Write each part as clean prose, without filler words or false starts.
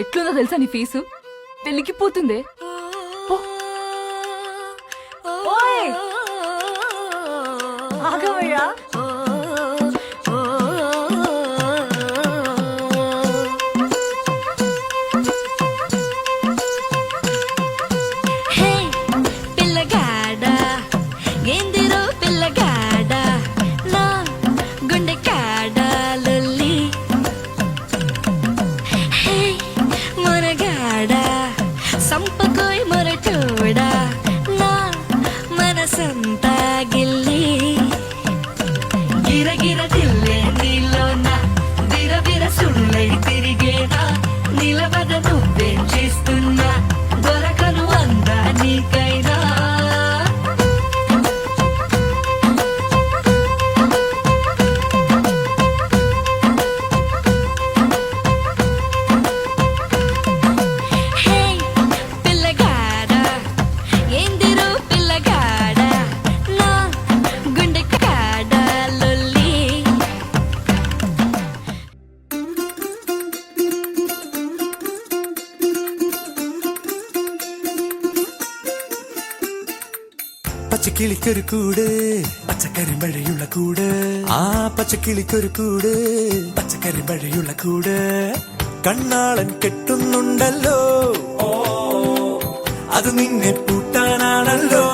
ఎట్లుందో తెలుసా నీ ఫేసు? వెలిగిపోతుందే. ఆగవయ్యా. సంపకోయ్ మొరటోడా నా మనసంతా గిల్లి గిరగిర తిల్లే నీలోన బిరబిర సుడులై తిరిగేనా నిలబడ నువ్వేం చేస్తున్నా దొరకను అందా నీకైనా പച്ചക്കിളിക്കൊരു കൂട് പച്ചക്കരിമ്പഴയുള്ള കൂട് ആ പച്ചക്കിളിക്കൊരു കൂട് പച്ചക്കരിമ്പഴയുള്ള കൂട് കണ്ണാളൻ കെട്ടുന്നുണ്ടല്ലോ അത് നിന്നെ പൂട്ടാനാണല്ലോ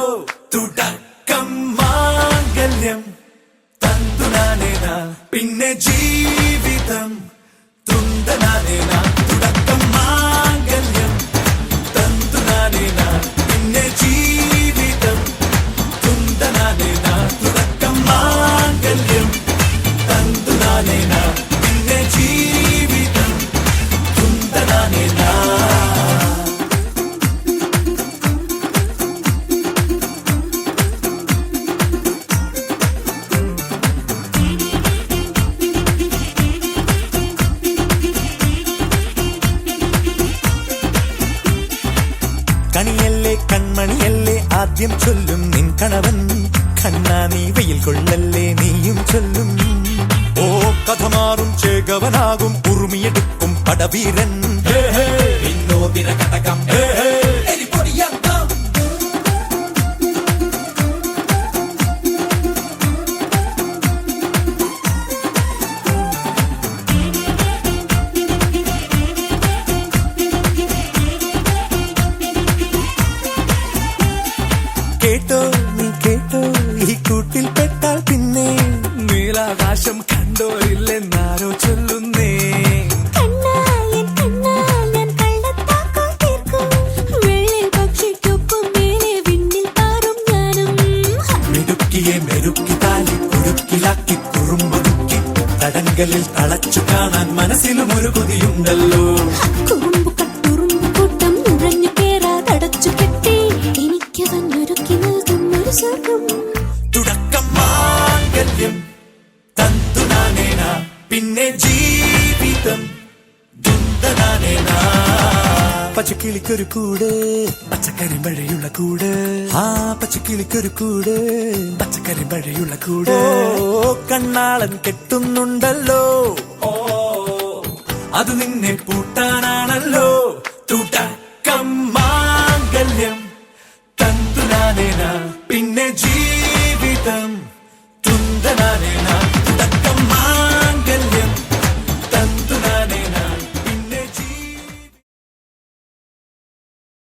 തുടക്കം മാംഗല്യം തന്തുനാനേന പിന്നെ ജീവിതം തുണ്ടനാനേന തുടക്കം മാംഗല്യം തന്തുനാനേന പിന്നെ ജീവിതം തുണ്ടനാനേന തുടക്കം മാംഗല്യം തന്തുനാനേന പിന്നെ ജീവിതം തുണ്ടനാനേന കണിയല്ലേ കൺമണിയല്ലേ ആദ്യം ചൊല്ലും നിൻ കണവൻ കണ്ണാ നീ വെയിൽ കൊള്ളല്ലേ നീയും ചൊല്ലും ഓ കഥ മാറും ചേകവനാകും ഉറുമിയെടുക്കും പടവീരൻ വിനോദിന കടകം കേട്ടോ നീ കേട്ടോ ഈ കൂട്ടിൽ പെട്ടാൽ പിന്നെ നീലാകാശം കണ്ടോ ഇല്ലെന്നാരോ ചൊല്ലുന്നേ മെരുക്കിയെ മെരുക്കി താലി കുരുക്കിലാക്കി കുറുമ്പൊതുക്കി തടങ്കലിൽ തളച്ചു കാണാൻ മനസ്സിലും ഒരു കൊതിയുണ്ടല്ലോ തുടക്കം മാംഗല്യം തന്തുനാനേന പിന്നെ ജീവിതം ദുന്തനാനേന പച്ചക്കിളിക്കൊരു കൂട് പച്ചക്കരിമ്പഴയുള്ള കൂട് ആ പച്ചക്കിളിക്കൊരു കൂട് പച്ചക്കരിമ്പഴയുള്ള കൂട് കണ്ണാളൻ കെട്ടുന്നുണ്ടല്ലോ അത് നിന്നെ പൂട്ടാനാണല്ലോ